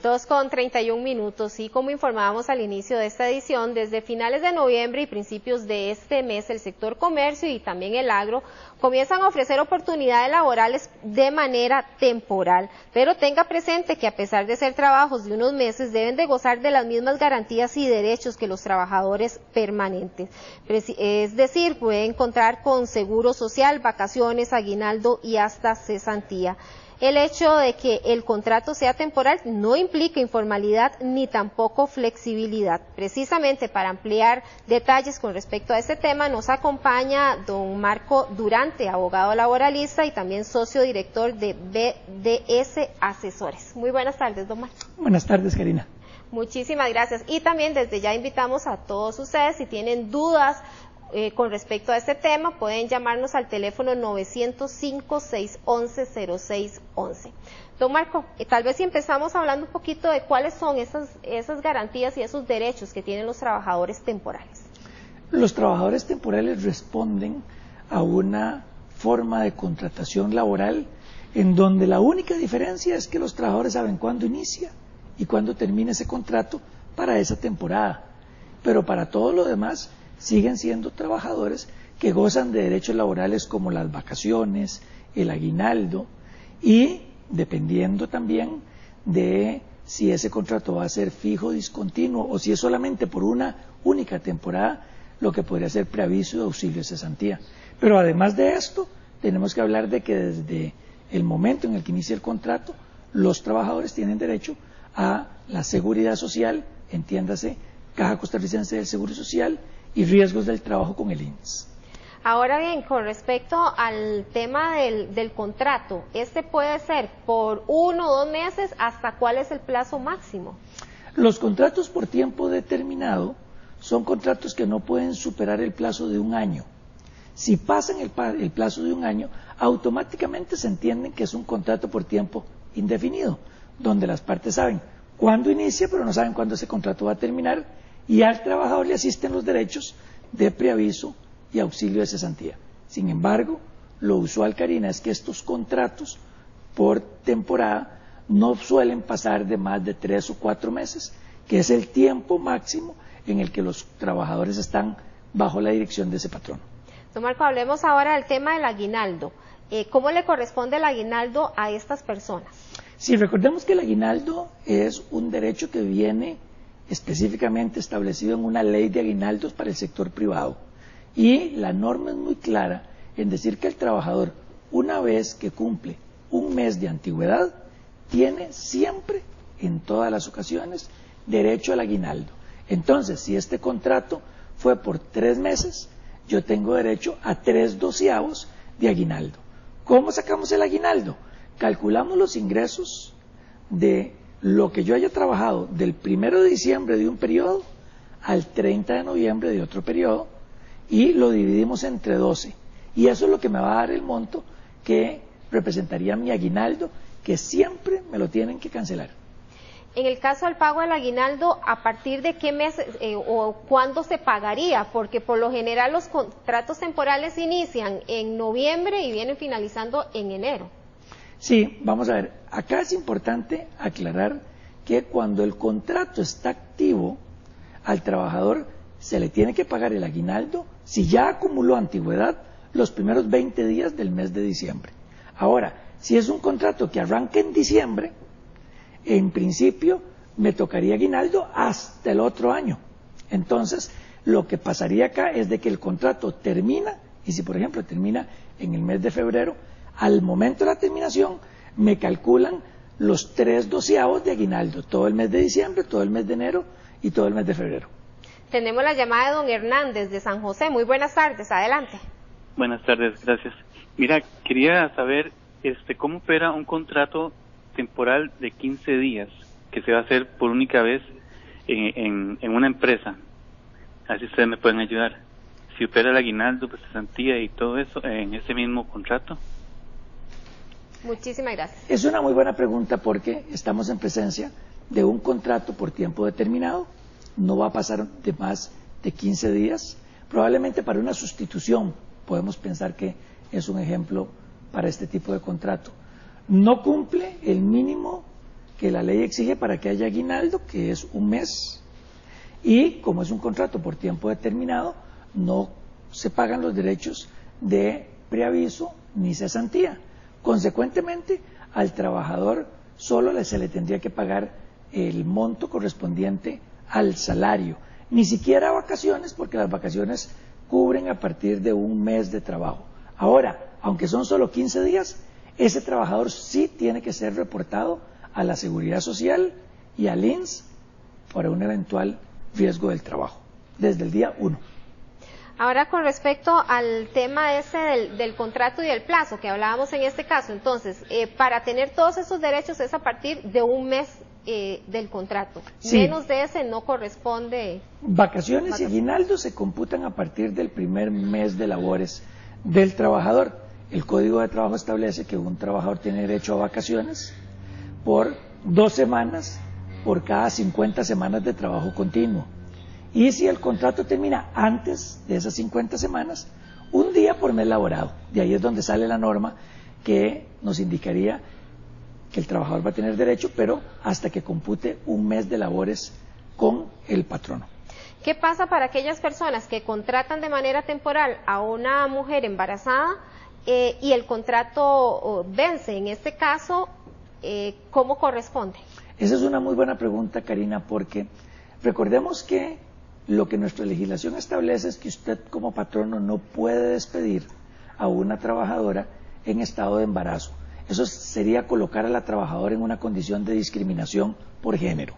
2:31 y como informábamos al inicio de esta edición, desde finales de noviembre y principios de este mes el sector comercio y también el agro comienzan a ofrecer oportunidades laborales de manera temporal, pero tenga presente que a pesar de ser trabajos de unos meses deben de gozar de las mismas garantías y derechos que los trabajadores permanentes, es decir, pueden contar con seguro social, vacaciones, aguinaldo y hasta cesantía. El hecho de que el contrato sea temporal no implica informalidad ni tampoco flexibilidad. Precisamente para ampliar detalles con respecto a este tema nos acompaña don Marco Durante, abogado laboralista y también socio director de BDS Asesores. Muy buenas tardes, don Marco. Buenas tardes, Karina. Muchísimas gracias. Y también desde ya invitamos a todos ustedes, si tienen dudas con respecto a este tema, pueden llamarnos al teléfono 905-611-0611. Don Marco, tal vez si empezamos hablando un poquito de cuáles son esas garantías y esos derechos que tienen los trabajadores temporales. Los trabajadores temporales responden a una forma de contratación laboral en donde la única diferencia es que los trabajadores saben cuándo inicia y cuándo termina ese contrato para esa temporada, pero para todo lo demás siguen siendo trabajadores que gozan de derechos laborales como las vacaciones, el aguinaldo y dependiendo también de si ese contrato va a ser fijo, discontinuo o si es solamente por una única temporada, lo que podría ser preaviso y auxilio de cesantía. Pero además de esto, tenemos que hablar de que desde el momento en el que inicia el contrato, los trabajadores tienen derecho a la seguridad social, entiéndase, Caja Costarricense del Seguro Social, y riesgos del trabajo con el INSS. Ahora bien, con respecto al tema del contrato, ¿este puede ser por 1 o 2 meses? ¿Hasta cuál es el plazo máximo? Los contratos por tiempo determinado son contratos que no pueden superar el plazo de 1 año. Si pasan el plazo de 1 año, automáticamente se entienden que es un contrato por tiempo indefinido, donde las partes saben cuándo inicia, pero no saben cuándo ese contrato va a terminar, y al trabajador le asisten los derechos de preaviso y auxilio de cesantía. Sin embargo, lo usual, Karina, es que estos contratos por temporada no suelen pasar de más de 3 o 4 meses, que es el tiempo máximo en el que los trabajadores están bajo la dirección de ese patrón. Don Marco, hablemos ahora del tema del aguinaldo. ¿Cómo le corresponde el aguinaldo a estas personas? Sí, recordemos que el aguinaldo es un derecho que viene específicamente establecido en una ley de aguinaldos para el sector privado. Y la norma es muy clara en decir que el trabajador, una vez que cumple 1 mes de antigüedad, tiene siempre, en todas las ocasiones, derecho al aguinaldo. Entonces, si este contrato fue por 3 meses, yo tengo derecho a 3/12 de aguinaldo. ¿Cómo sacamos el aguinaldo? Calculamos los ingresos de lo que yo haya trabajado del 1 de diciembre de un periodo al 30 de noviembre de otro periodo y lo dividimos entre 12. Y eso es lo que me va a dar el monto que representaría mi aguinaldo, que siempre me lo tienen que cancelar. En el caso del pago del aguinaldo, ¿a partir de qué mes o cuándo se pagaría? Porque por lo general los contratos temporales inician en noviembre y vienen finalizando en enero. Sí, vamos a ver, acá es importante aclarar que cuando el contrato está activo, al trabajador se le tiene que pagar el aguinaldo si ya acumuló antigüedad los primeros 20 días del mes de diciembre. Ahora, si es un contrato que arranca en diciembre, en principio me tocaría aguinaldo hasta el otro año. Entonces, lo que pasaría acá es de que el contrato termina, y si por ejemplo termina en el mes de febrero, al momento de la terminación me calculan los 3/12 de aguinaldo, todo el mes de diciembre, todo el mes de enero y todo el mes de febrero. Tenemos la llamada de don Hernández de San José. Muy buenas tardes, adelante. Buenas tardes, gracias. Mira, quería saber cómo opera un contrato temporal de 15 días que se va a hacer por única vez en una empresa. Así ustedes me pueden ayudar. Si opera el aguinaldo, pues cesantía y todo eso en ese mismo contrato. Muchísimas gracias. Es una muy buena pregunta porque estamos en presencia de un contrato por tiempo determinado, no va a pasar de más de 15 días, probablemente para una sustitución, podemos pensar que es un ejemplo para este tipo de contrato. No cumple el mínimo que la ley exige para que haya aguinaldo, que es un mes, y como es un contrato por tiempo determinado, no se pagan los derechos de preaviso ni cesantía. Consecuentemente, al trabajador solo se le tendría que pagar el monto correspondiente al salario, ni siquiera vacaciones, porque las vacaciones cubren a partir de un mes de trabajo. Ahora, aunque son solo 15 días, ese trabajador sí tiene que ser reportado a la Seguridad Social y al INSS para un eventual riesgo del trabajo, desde el día 1. Ahora, con respecto al tema ese del contrato y del plazo que hablábamos en este caso, entonces, para tener todos esos derechos es a partir de un mes del contrato. Sí. Menos de ese no corresponde. Vacaciones y aguinaldo se computan a partir del primer mes de labores del trabajador. El Código de Trabajo establece que un trabajador tiene derecho a vacaciones por 2 semanas por cada 50 semanas de trabajo continuo. Y si el contrato termina antes de esas 50 semanas, un día por mes laborado. De ahí es donde sale la norma que nos indicaría que el trabajador va a tener derecho, pero hasta que compute un mes de labores con el patrono. ¿Qué pasa para aquellas personas que contratan de manera temporal a una mujer embarazada y el contrato vence? En este caso, ¿cómo corresponde? Esa es una muy buena pregunta, Karina, porque recordemos que lo que nuestra legislación establece es que usted como patrono no puede despedir a una trabajadora en estado de embarazo. Eso sería colocar a la trabajadora en una condición de discriminación por género.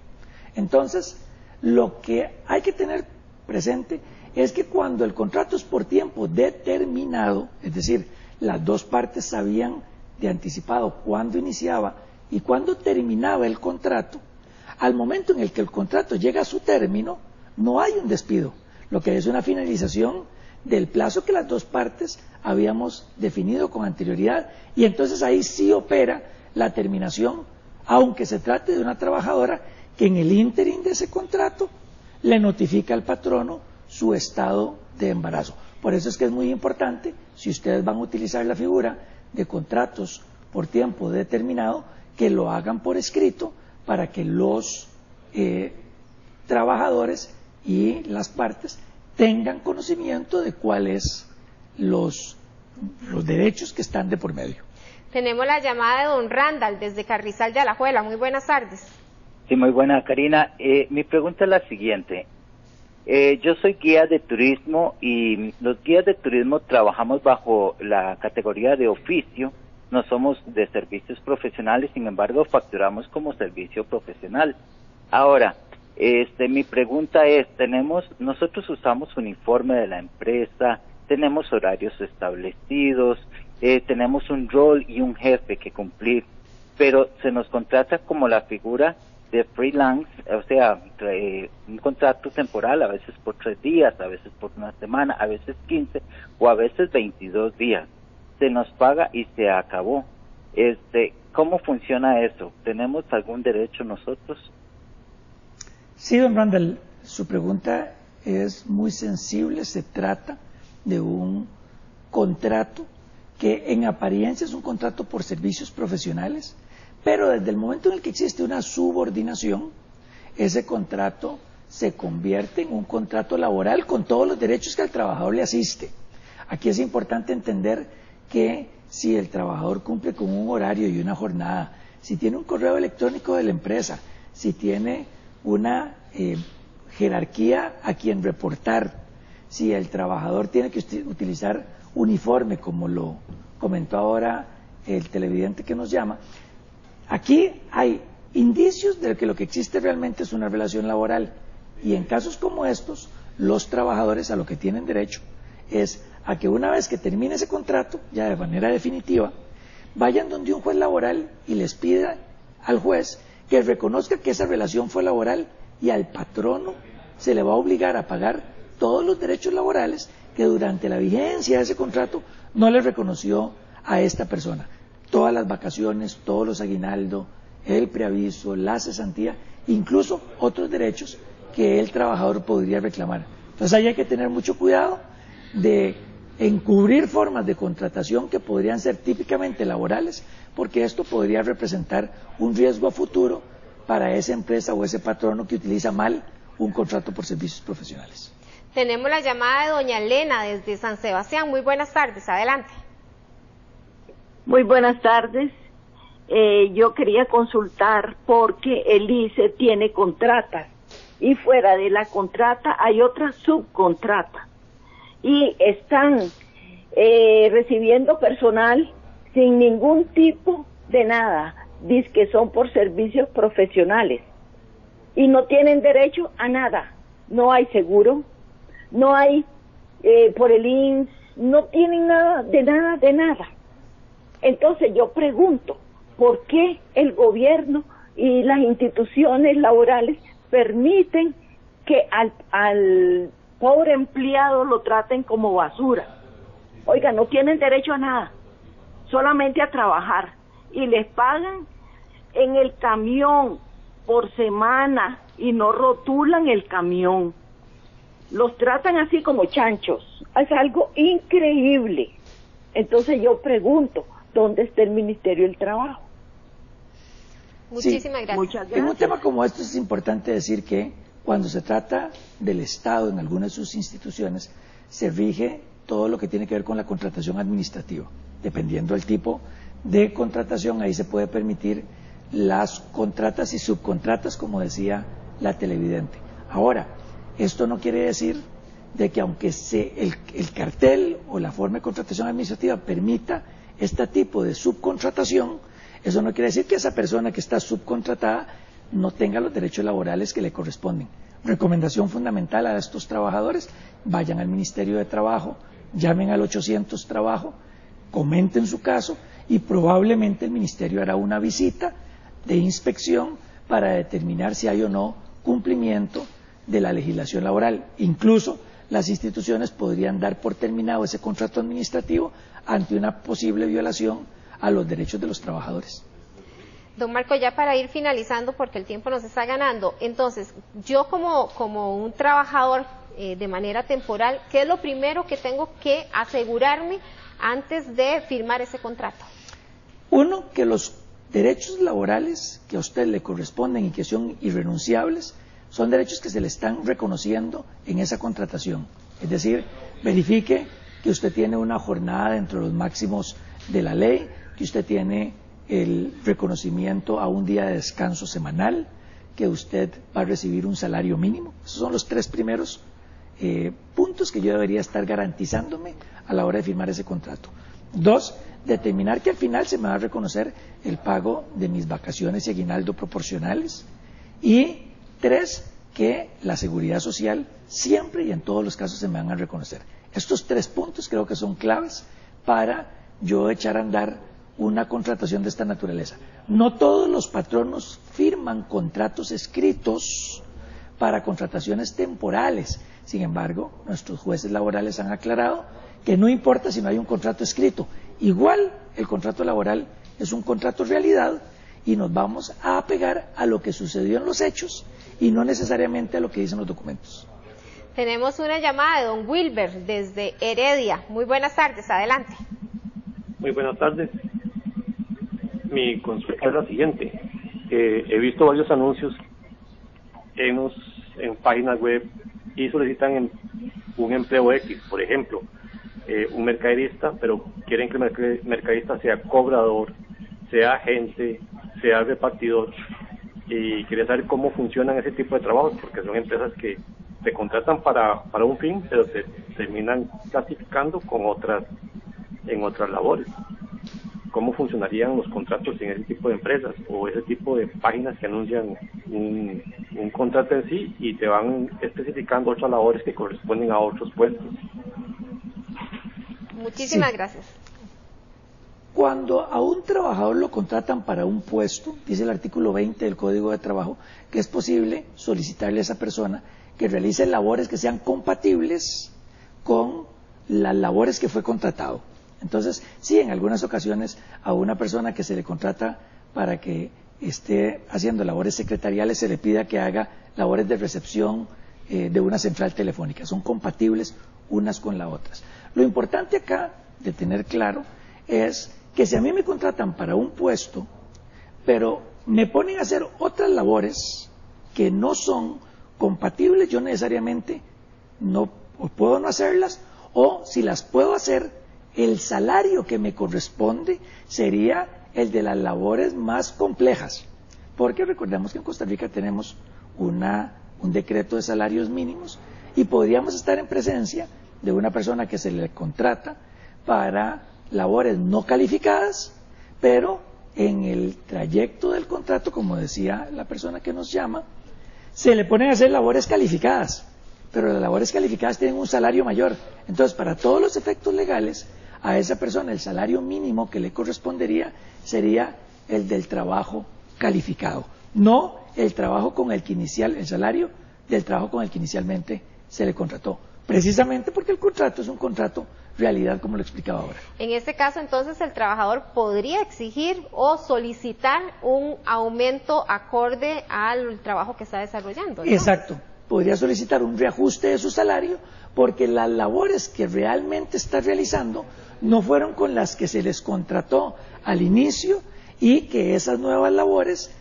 Entonces, lo que hay que tener presente es que cuando el contrato es por tiempo determinado, es decir, las dos partes sabían de anticipado cuándo iniciaba y cuándo terminaba el contrato, al momento en el que el contrato llega a su término, no hay un despido, lo que es una finalización del plazo que las dos partes habíamos definido con anterioridad, y entonces ahí sí opera la terminación, aunque se trate de una trabajadora que en el ínterin de ese contrato le notifica al patrono su estado de embarazo. Por eso es que es muy importante, si ustedes van a utilizar la figura de contratos por tiempo determinado, que lo hagan por escrito para que los trabajadores y las partes tengan conocimiento de cuáles los derechos que están de por medio. Tenemos la llamada de don Randall desde Carrizal de Alajuela. Muy buenas tardes. Sí, muy buena, Karina. Mi pregunta es la siguiente. Yo soy guía de turismo y los guías de turismo trabajamos bajo la categoría de oficio. No somos de servicios profesionales, sin embargo, facturamos como servicio profesional. Ahora, mi pregunta es, nosotros usamos uniforme de la empresa, tenemos horarios establecidos, tenemos un rol y un jefe que cumplir, pero se nos contrata como la figura de freelance, o sea, un contrato temporal, a veces por 3 días, a veces por 1 semana, a veces 15 o a veces 22 días. Se nos paga y se acabó. ¿Cómo funciona eso? ¿Tenemos algún derecho nosotros? Sí, don Randall, su pregunta es muy sensible. Se trata de un contrato que en apariencia es un contrato por servicios profesionales, pero desde el momento en el que existe una subordinación, ese contrato se convierte en un contrato laboral con todos los derechos que al trabajador le asiste. Aquí es importante entender que si el trabajador cumple con un horario y una jornada, si tiene un correo electrónico de la empresa, si tiene una jerarquía a quien reportar, si el trabajador tiene que utilizar uniforme, como lo comentó ahora el televidente que nos llama, aquí hay indicios de que lo que existe realmente es una relación laboral, y en casos como estos, los trabajadores a lo que tienen derecho es a que una vez que termine ese contrato, ya de manera definitiva, vayan donde un juez laboral y les pida al juez que reconozca que esa relación fue laboral, y al patrono se le va a obligar a pagar todos los derechos laborales que durante la vigencia de ese contrato no le reconoció a esta persona. Todas las vacaciones, todos los aguinaldos, el preaviso, la cesantía, incluso otros derechos que el trabajador podría reclamar. Entonces ahí hay que tener mucho cuidado de encubrir formas de contratación que podrían ser típicamente laborales, porque esto podría representar un riesgo a futuro para esa empresa o ese patrono que utiliza mal un contrato por servicios profesionales. Tenemos la llamada de doña Elena desde San Sebastián. Muy buenas tardes, adelante. Muy buenas tardes. Yo quería consultar porque el ICE tiene contratas y fuera de la contrata hay otra subcontrata y están recibiendo personal sin ningún tipo de nada, dice que son por servicios profesionales y no tienen derecho a nada, no hay seguro, no hay por el INSS, no tienen nada. Entonces yo pregunto, ¿por qué el gobierno y las instituciones laborales permiten que al pobre empleado lo traten como basura? Oiga, no tienen derecho a nada, solamente a trabajar, y les pagan en el camión por semana y no rotulan el camión. Los tratan así como chanchos, es algo increíble. Entonces yo pregunto, ¿dónde está el Ministerio del Trabajo? Muchísimas gracias. Muchas gracias. En un tema como este es importante decir que cuando se trata del Estado en algunas de sus instituciones, se rige todo lo que tiene que ver con la contratación administrativa. Dependiendo del tipo de contratación, ahí se puede permitir las contratas y subcontratas, como decía la televidente. Ahora, esto no quiere decir de que aunque el cartel o la forma de contratación administrativa permita este tipo de subcontratación, eso no quiere decir que esa persona que está subcontratada no tenga los derechos laborales que le corresponden. Recomendación fundamental a estos trabajadores: vayan al Ministerio de Trabajo, llamen al 800 Trabajo, comenten su caso y probablemente el Ministerio hará una visita de inspección para determinar si hay o no cumplimiento de la legislación laboral. Incluso las instituciones podrían dar por terminado ese contrato administrativo ante una posible violación a los derechos de los trabajadores. Don Marco, ya para ir finalizando, porque el tiempo nos está ganando, entonces, yo como un trabajador de manera temporal, ¿qué es lo primero que tengo que asegurarme antes de firmar ese contrato? Uno, que los derechos laborales que a usted le corresponden y que son irrenunciables son derechos que se le están reconociendo en esa contratación. Es decir, verifique que usted tiene una jornada dentro de los máximos de la ley, que usted tiene el reconocimiento a un día de descanso semanal, que usted va a recibir un salario mínimo. Esos son los tres primeros puntos que yo debería estar garantizándome a la hora de firmar ese contrato. Dos, determinar que al final se me va a reconocer el pago de mis vacaciones y aguinaldo proporcionales. Y tres, que la seguridad social siempre y en todos los casos se me van a reconocer. Estos tres puntos creo que son claves para yo echar a andar una contratación de esta naturaleza. No todos los patronos firman contratos escritos para contrataciones temporales. Sin embargo, nuestros jueces laborales han aclarado que no importa si no hay un contrato escrito. Igual el contrato laboral es un contrato realidad y nos vamos a apegar a lo que sucedió en los hechos y no necesariamente a lo que dicen los documentos. Tenemos una llamada de don Wilber desde Heredia. Muy buenas tardes, adelante. Muy buenas tardes. Mi consulta es la siguiente. He visto varios anuncios en páginas web y solicitan un empleo X, por ejemplo, un mercaderista, pero quieren que el mercaderista sea cobrador, sea agente, sea repartidor, y quería saber cómo funcionan ese tipo de trabajos, porque son empresas que te contratan para un fin, pero te terminan clasificando en otras labores. ¿Cómo funcionarían los contratos en ese tipo de empresas o ese tipo de páginas que anuncian un contrato en sí y te van especificando otras labores que corresponden a otros puestos? Muchísimas gracias. Cuando a un trabajador lo contratan para un puesto, dice el artículo 20 del Código de Trabajo, que es posible solicitarle a esa persona que realice labores que sean compatibles con las labores que fue contratado. Entonces, sí, en algunas ocasiones a una persona que se le contrata para que esté haciendo labores secretariales se le pida que haga labores de recepción de una central telefónica. Son compatibles unas con las otras. Lo importante acá de tener claro es que si a mí me contratan para un puesto, pero me ponen a hacer otras labores que no son compatibles, yo necesariamente no puedo no hacerlas, o si las puedo hacer, el salario que me corresponde sería el de las labores más complejas, porque recordemos que en Costa Rica tenemos un decreto de salarios mínimos y podríamos estar en presencia de una persona que se le contrata para labores no calificadas, pero en el trayecto del contrato, como decía la persona que nos llama, se le ponen a hacer labores calificadas, pero las labores calificadas tienen un salario mayor. Entonces, para todos los efectos legales, a esa persona el salario mínimo que le correspondería sería el del trabajo calificado, no el trabajo con el que el salario del trabajo con el que inicialmente se le contrató, precisamente porque el contrato es un contrato realidad, como lo explicaba ahora. En este caso, entonces, el trabajador podría exigir o solicitar un aumento acorde al trabajo que está desarrollando, ¿no? Exacto, podría solicitar un reajuste de su salario porque las labores que realmente está realizando no fueron con las que se les contrató al inicio y que esas nuevas labores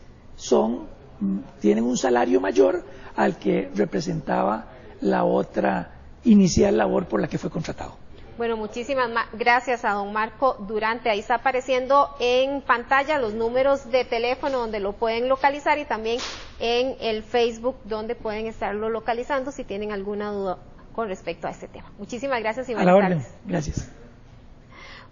tienen un salario mayor al que representaba la otra inicial labor por la que fue contratado. Bueno, muchísimas gracias a don Marco Durante. Ahí está apareciendo en pantalla los números de teléfono donde lo pueden localizar y también en el Facebook donde pueden estarlo localizando si tienen alguna duda con respecto a este tema. Muchísimas gracias y buenas tardes. Gracias.